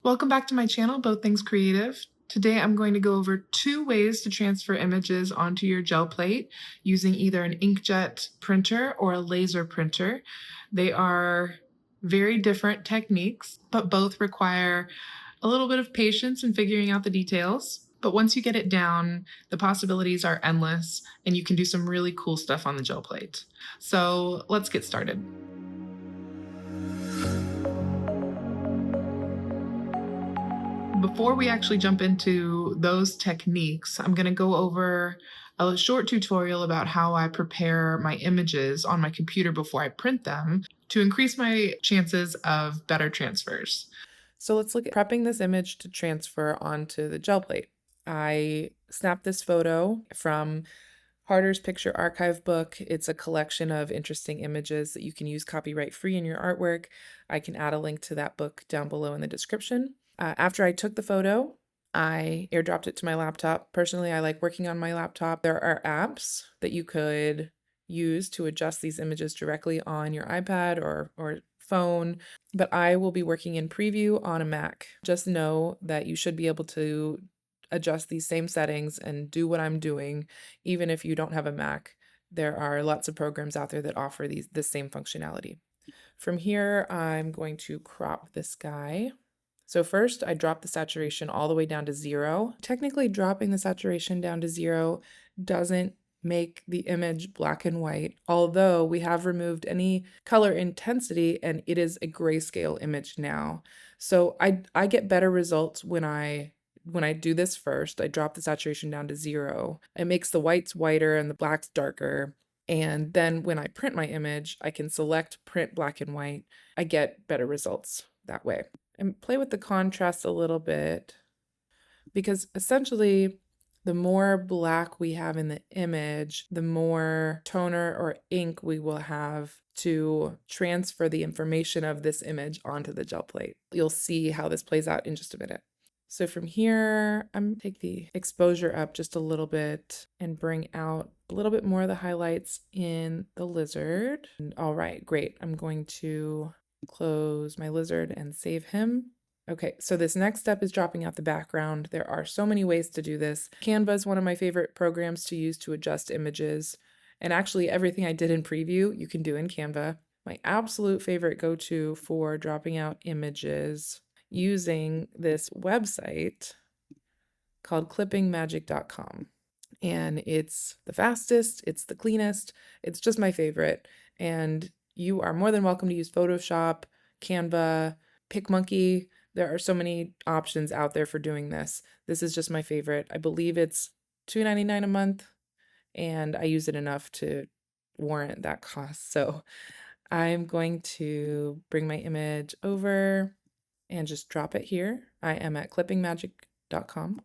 Welcome back to my channel, Both Things Creative. Today I'm going to go over 2 ways to transfer images onto your gel plate using either an inkjet printer or a laser printer. They are very different techniques, but both require a little bit of patience in figuring out the details. But once you get it down, the possibilities are endless and you can do some really cool stuff on the gel plate. So let's get started. Before we actually jump into those techniques, I'm going to go over a short tutorial about how I prepare my images on my computer before I print them to increase my chances of better transfers. So let's look at prepping this image to transfer onto the gel plate. I snapped this photo from Harder's Picture Archive book. It's a collection of interesting images that you can use copyright free in your artwork. I can add a link to that book down below in the description. After I took the photo, I airdropped it to my laptop. Personally, I like working on my laptop. There are apps that you could use to adjust these images directly on your iPad or phone, but I will be working in preview on a Mac. Just know that you should be able to adjust these same settings and do what I'm doing, even if you don't have a Mac. There are lots of programs out there that offer this same functionality. From here, I'm going to crop this guy. So first, I drop the saturation all the way down to 0. Technically, dropping the saturation down to 0 doesn't make the image black and white, although we have removed any color intensity and it is a grayscale image now. So I get better results when I do this first. I drop the saturation down to 0. It makes the whites whiter and the blacks darker. And then when I print my image, I can select print black and white. I get better results that way. And play with the contrast a little bit, because essentially the more black we have in the image, the more toner or ink we will have to transfer the information of this image onto the gel plate. You'll see how this plays out in just a minute. So from here, I'm gonna take the exposure up just a little bit and bring out a little bit more of the highlights in the lizard. And all right, great. I'm going to close my lizard and save him. Okay, so this next step is dropping out the background. There are so many ways to do this. Canva is one of my favorite programs to use to adjust images. And actually everything I did in preview, you can do in Canva. My absolute favorite go-to for dropping out images using this website called clippingmagic.com. And it's the fastest, it's the cleanest, it's just my favorite. And you are more than welcome to use Photoshop, Canva, PicMonkey. There are so many options out there for doing this. This is just my favorite. I believe it's $2.99 a month, and I use it enough to warrant that cost. So I'm going to bring my image over and just drop it here. I am at clippingmagic.com.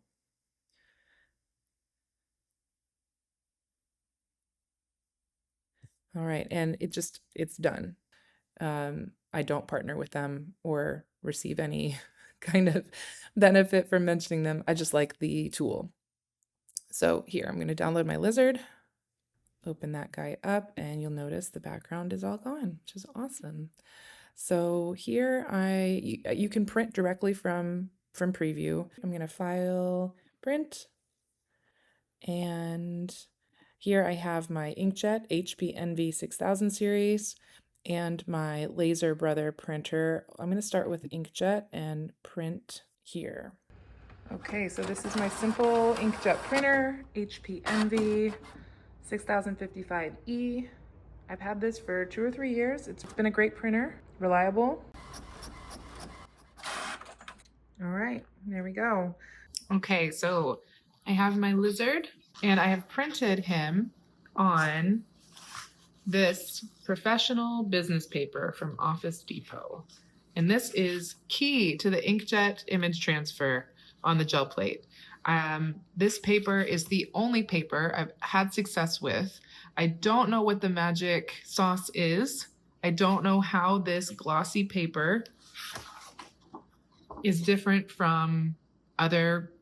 All right, and it's done. I don't partner with them or receive any kind of benefit from mentioning them. I just like the tool. So here, I'm going to download my lizard, open that guy up, and you'll notice the background is all gone, which is awesome. So here you can print directly from preview. I'm going to file, print, and here I have my Inkjet HP NV 6000 series and my Laser Brother printer. I'm going to start with Inkjet and print here. Okay, so this is my simple Inkjet printer, HP NV 6055E. I've had this for 2 or 3 years. It's been a great printer, reliable. All right, there we go. Okay, so I have my lizard and I have printed him on this professional business paper from Office Depot. And this is key to the inkjet image transfer on the gel plate. This paper is the only paper I've had success with. I don't know what the magic sauce is. I don't know how this glossy paper is different from other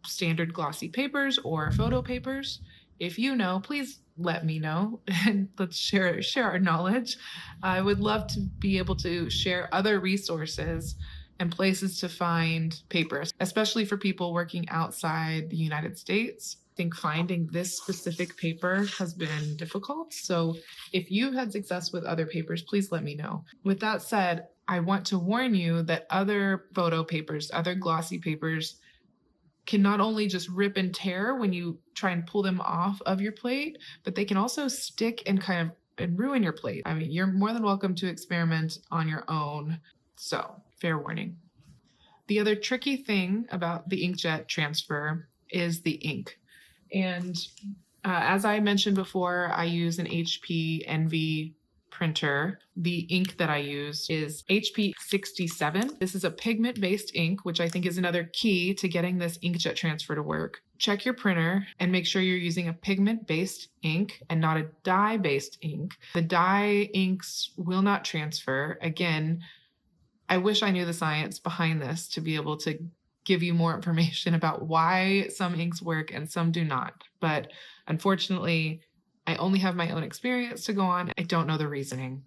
standard glossy papers or photo papers. If you know, please let me know and let's share our knowledge. I would love to be able to share other resources and places to find papers, especially for people working outside the United States. I think finding this specific paper has been difficult. So if you've had success with other papers, please let me know. With that said, I want to warn you that other photo papers, other glossy papers, can not only just rip and tear when you try and pull them off of your plate, but they can also stick and and ruin your plate. I mean, you're more than welcome to experiment on your own. So, fair warning. The other tricky thing about the inkjet transfer is the ink. And as I mentioned before, I use an HP Envy printer. The ink that I use is HP 67. This is a pigment-based ink, which I think is another key to getting this inkjet transfer to work. Check your printer and make sure you're using a pigment-based ink and not a dye-based ink. The dye inks will not transfer. Again, I wish I knew the science behind this to be able to give you more information about why some inks work and some do not. But unfortunately, I only have my own experience to go on. I don't know the reasoning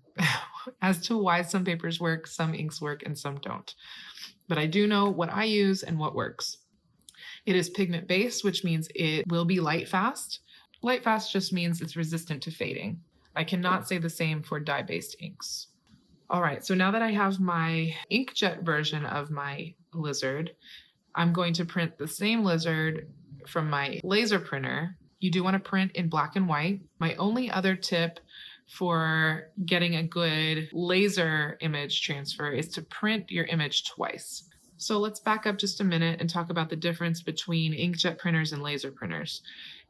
as to why some papers work, some inks work, and some don't. But I do know what I use and what works. It is pigment-based, which means it will be light-fast. Light-fast just means it's resistant to fading. I cannot say the same for dye-based inks. All right, so now that I have my inkjet version of my lizard, I'm going to print the same lizard from my laser printer. You do want to print in black and white. My only other tip for getting a good laser image transfer is to print your image twice. So let's back up just a minute and talk about the difference between inkjet printers and laser printers.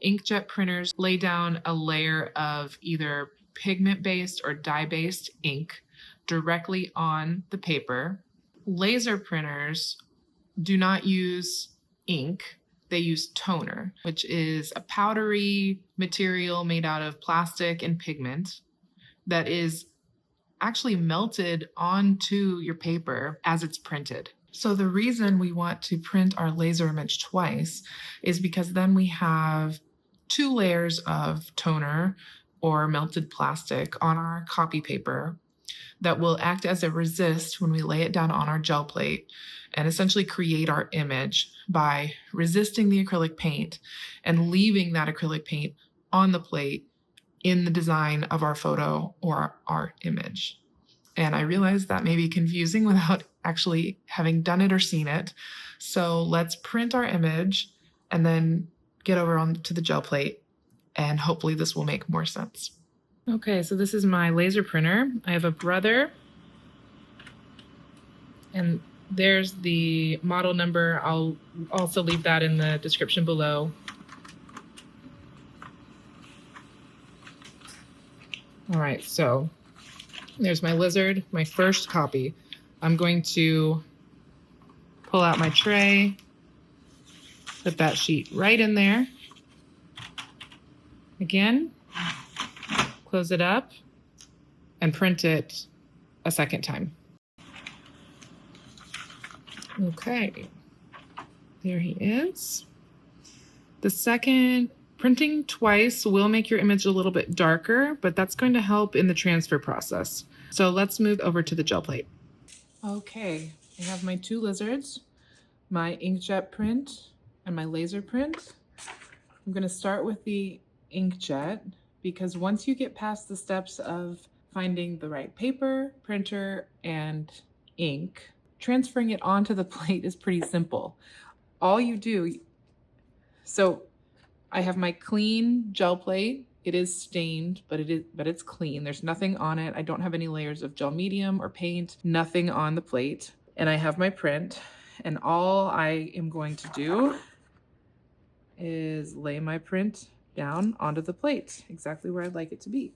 Inkjet printers lay down a layer of either pigment-based or dye-based ink directly on the paper. Laser printers do not use ink. They use toner, which is a powdery material made out of plastic and pigment that is actually melted onto your paper as it's printed. So the reason we want to print our laser image twice is because then we have 2 layers of toner or melted plastic on our copy paper that will act as a resist when we lay it down on our gel plate and essentially create our image by resisting the acrylic paint and leaving that acrylic paint on the plate in the design of our photo or our image. And I realize that may be confusing without actually having done it or seen it. So let's print our image and then get over onto the gel plate, and hopefully this will make more sense. Okay, so this is my laser printer. I have a Brother, and there's the model number. I'll also leave that in the description below. All right, so there's my lizard, my first copy. I'm going to pull out my tray, put that sheet right in there. Again, close it up, and print it a second time. Okay, there he is. The second, printing twice will make your image a little bit darker, but that's going to help in the transfer process. So let's move over to the gel plate. Okay, I have my 2 lizards, my inkjet print and my laser print. I'm going to start with the inkjet because once you get past the steps of finding the right paper, printer, and ink, transferring it onto the plate is pretty simple. All you do, so I have my clean gel plate. It is stained, but it's clean. There's nothing on it. I don't have any layers of gel medium or paint, nothing on the plate. And I have my print, and all I am going to do is lay my print down onto the plate, exactly where I'd like it to be.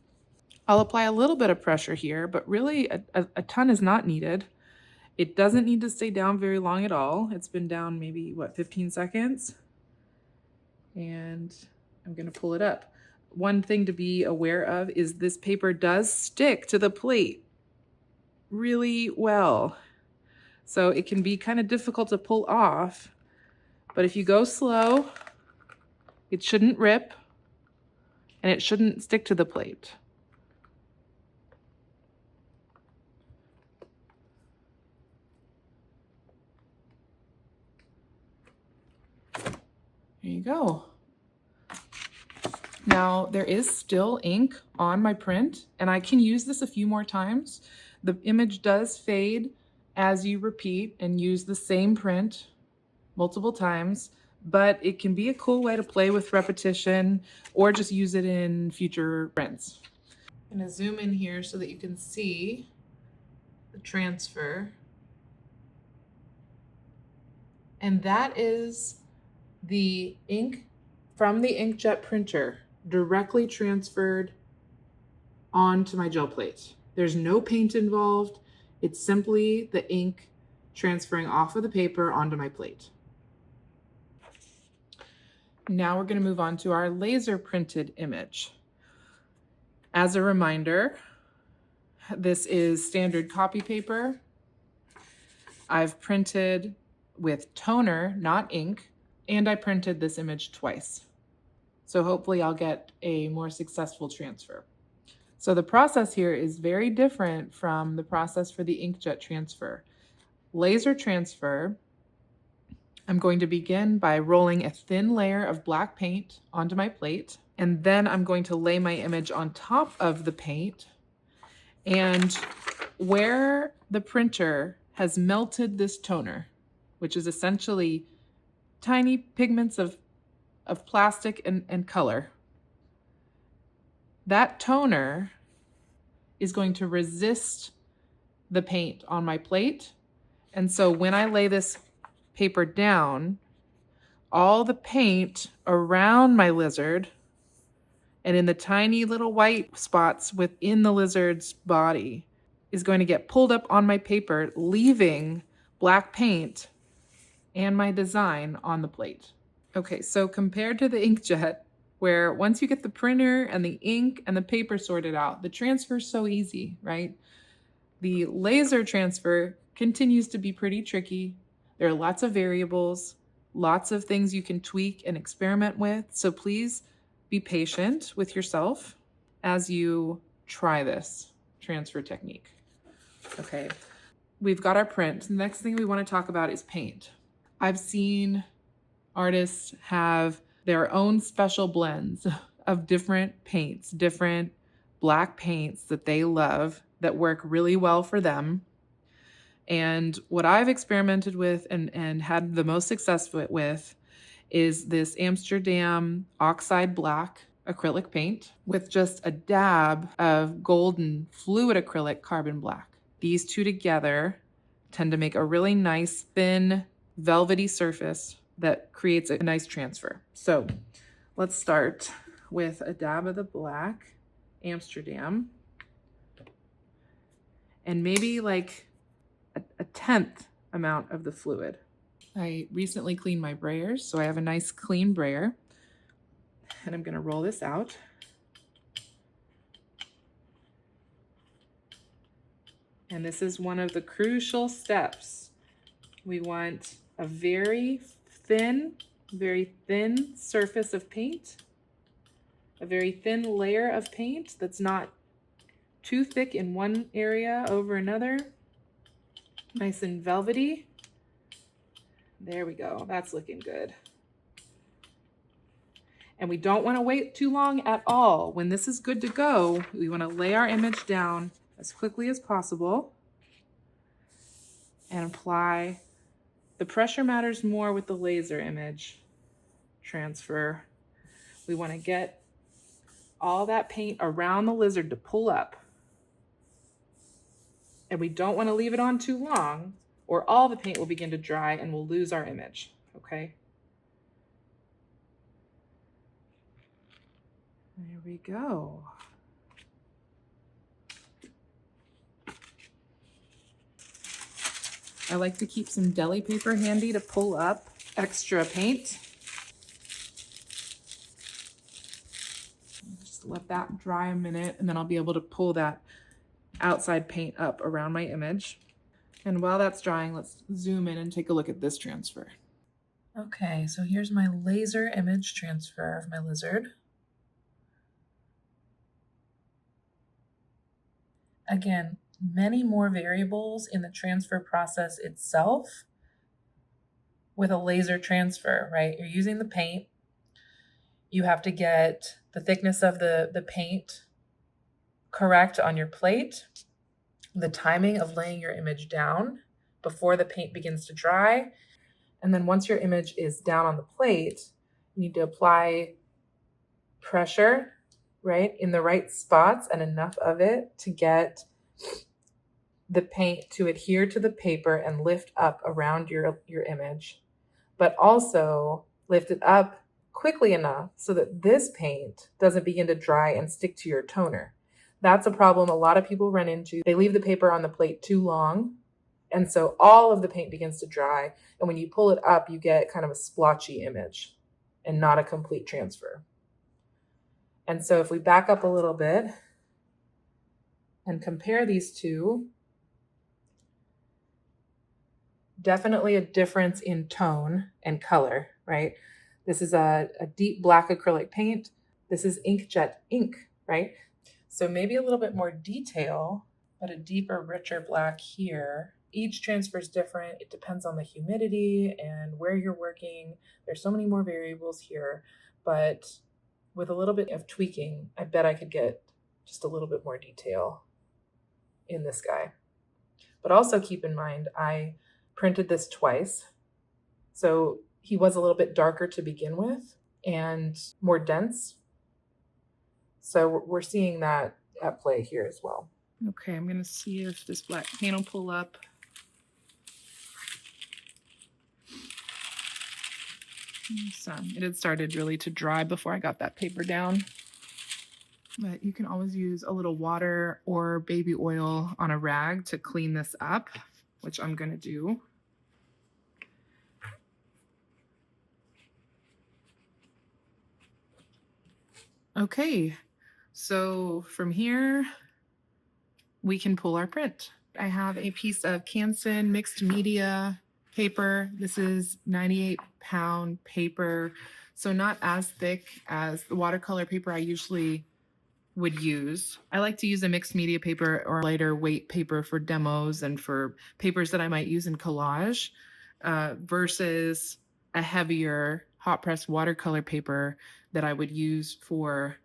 I'll apply a little bit of pressure here, but really a ton is not needed. It doesn't need to stay down very long at all. It's been down maybe, 15 seconds? And I'm gonna pull it up. One thing to be aware of is this paper does stick to the plate really well. So it can be kind of difficult to pull off, but if you go slow, it shouldn't rip and it shouldn't stick to the plate. go. Now there is still ink on my print and I can use this a few more times. The image does fade as you repeat and use the same print multiple times, but it can be a cool way to play with repetition or just use it in future prints. I'm going to zoom in here so that you can see the transfer. And that is the ink from the inkjet printer directly transferred onto my gel plate. There's no paint involved. It's simply the ink transferring off of the paper onto my plate. Now we're going to move on to our laser printed image. As a reminder, this is standard copy paper. I've printed with toner, not ink, and I printed this image twice. So hopefully I'll get a more successful transfer. So the process here is very different from the process for the inkjet transfer. Laser transfer, I'm going to begin by rolling a thin layer of black paint onto my plate, and then I'm going to lay my image on top of the paint. And where the printer has melted this toner, which is essentially tiny pigments of plastic and color, that toner is going to resist the paint on my plate. And so when I lay this paper down, all the paint around my lizard and in the tiny little white spots within the lizard's body is going to get pulled up on my paper, leaving black paint and my design on the plate. Okay, so compared to the inkjet, where once you get the printer and the ink and the paper sorted out, the transfer is so easy, right? The laser transfer continues to be pretty tricky. There are lots of variables, lots of things you can tweak and experiment with. So please be patient with yourself as you try this transfer technique. Okay, we've got our print. The next thing we want to talk about is paint. I've seen artists have their own special blends of different paints, different black paints that they love that work really well for them. And what I've experimented with and had the most success with is this Amsterdam oxide black acrylic paint with just a dab of golden fluid acrylic carbon black. These two together tend to make a really nice, thin, velvety surface that creates a nice transfer. So let's start with a dab of the black Amsterdam and maybe like a tenth amount of the fluid. I recently cleaned my Brayers, so I have a nice clean Brayer, and I'm going to roll this out. And this is one of the crucial steps. We want a very thin surface of paint, a very thin layer of paint that's not too thick in one area over another. Nice and velvety. There we go. That's looking good. And we don't want to wait too long at all. When this is good to go, we want to lay our image down as quickly as possible and apply. The pressure matters more with the laser image transfer. We want to get all that paint around the lizard to pull up. And we don't want to leave it on too long or all the paint will begin to dry and we'll lose our image, okay? There we go. I like to keep some deli paper handy to pull up extra paint. Just let that dry a minute and then I'll be able to pull that outside paint up around my image. And while that's drying, let's zoom in and take a look at this transfer. Okay, so here's my laser image transfer of my lizard. Again, many more variables in the transfer process itself with a laser transfer, right? You're using the paint, You have to get the thickness of the paint correct on your plate, the timing of laying your image down before the paint begins to dry. And then once your image is down on the plate, you need to apply pressure, right, in the right spots and enough of it to get the paint to adhere to the paper and lift up around your image, but also lift it up quickly enough so that this paint doesn't begin to dry and stick to your toner. That's a problem a lot of people run into. They leave the paper on the plate too long, and so all of the paint begins to dry. And when you pull it up, you get kind of a splotchy image and not a complete transfer. And so if we back up a little bit and compare these two, definitely a difference in tone and color, right? This is a deep black acrylic paint. This is Inkjet ink, right? So maybe a little bit more detail, but a deeper, richer black here. Each transfer is different. It depends on the humidity and where you're working. There's so many more variables here, but with a little bit of tweaking, I bet I could get just a little bit more detail in this guy. But also keep in mind, I printed this twice. So he was a little bit darker to begin with and more dense. So we're seeing that at play here as well. Okay, I'm gonna see if this black paint will pull up. It had started really to dry before I got that paper down. But you can always use a little water or baby oil on a rag to clean this up, which I'm gonna do. Okay, so from here, we can pull our print. I have a piece of Canson mixed media paper. This is 98-pound paper, so not as thick as the watercolor paper I usually would use. I like to use a mixed media paper or lighter weight paper for demos and for papers that I might use in collage versus a heavier hot press watercolor paper that I would use for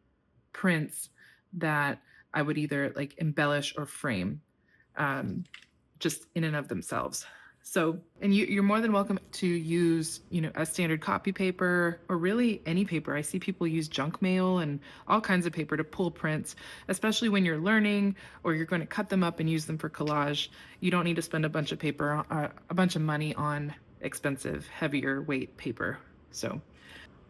prints that I would either like embellish or frame just in and of themselves. So, and you're more than welcome to use, a standard copy paper or really any paper. I see people use junk mail and all kinds of paper to pull prints, especially when you're learning or you're going to cut them up and use them for collage. You don't need to spend a bunch of money on expensive, heavier weight paper. So,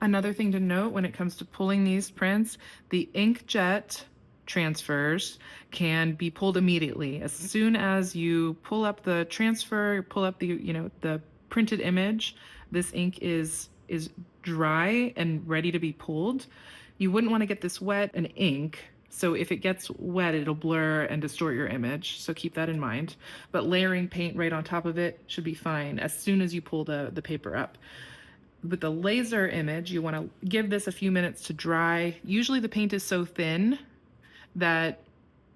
another thing to note when it comes to pulling these prints, the inkjet transfers can be pulled immediately. As soon as you pull up the transfer, pull up the printed image, this ink is dry and ready to be pulled. You wouldn't want to get this wet and ink. So if it gets wet, it'll blur and distort your image. So keep that in mind. But layering paint right on top of it should be fine as soon as you pull the paper up. With the laser image, you want to give this a few minutes to dry. Usually the paint is so thin that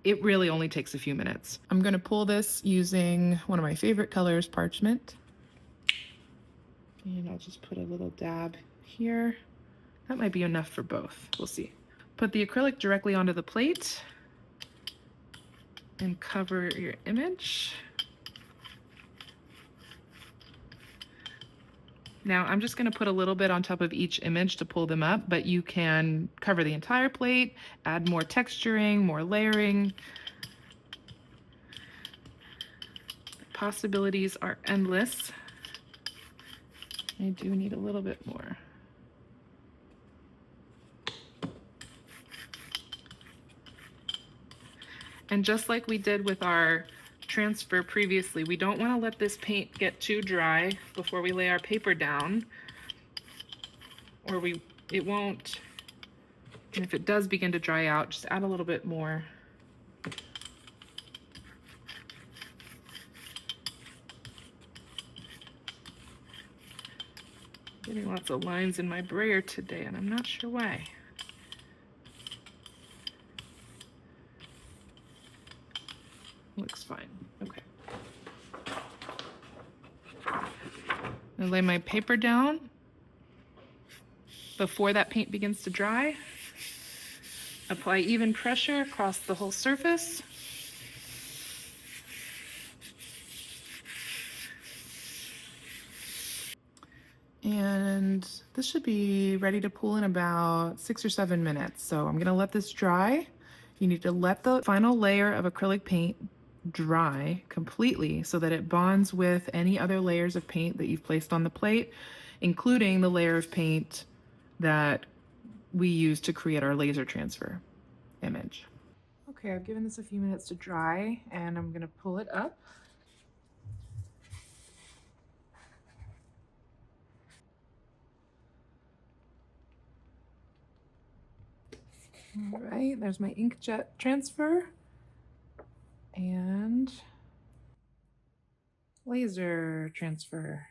it really only takes a few minutes. I'm going to pull this using one of my favorite colors, parchment. And I'll just put a little dab here. That might be enough for both. We'll see. Put the acrylic directly onto the plate and cover your image. Now I'm just going to put a little bit on top of each image to pull them up, but you can cover the entire plate, add more texturing, more layering. The possibilities are endless. I do need a little bit more. And just like we did with our transfer previously, we don't want to let this paint get too dry before we lay our paper down, or it won't. And if it does begin to dry out, just add a little bit more. Getting lots of lines in my brayer today, and I'm not sure why. Looks fine. Okay. I lay my paper down, before that paint begins to dry. Apply even pressure across the whole surface. And this should be ready to pull in about 6 or 7 minutes. So I'm gonna let this dry. You need to let the final layer of acrylic paint dry completely so that it bonds with any other layers of paint that you've placed on the plate, including the layer of paint that we use to create our laser transfer image. Okay, I've given this a few minutes to dry and I'm gonna pull it up. All right, there's my inkjet transfer and laser transfer.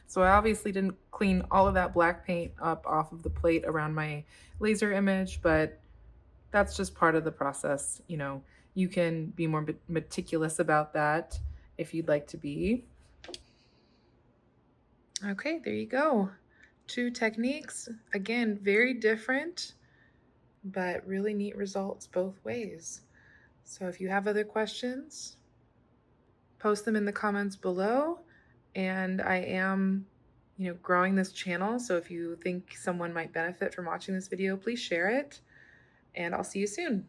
So I obviously didn't clean all of that black paint up off of the plate around my laser image, but that's just part of the process. You know, you can be more meticulous about that if you'd like to be. Okay, there you go. 2 techniques, again, very different, but really neat results both ways. So if you have other questions, post them in the comments below. And I am, growing this channel. So if you think someone might benefit from watching this video, please share it. And I'll see you soon.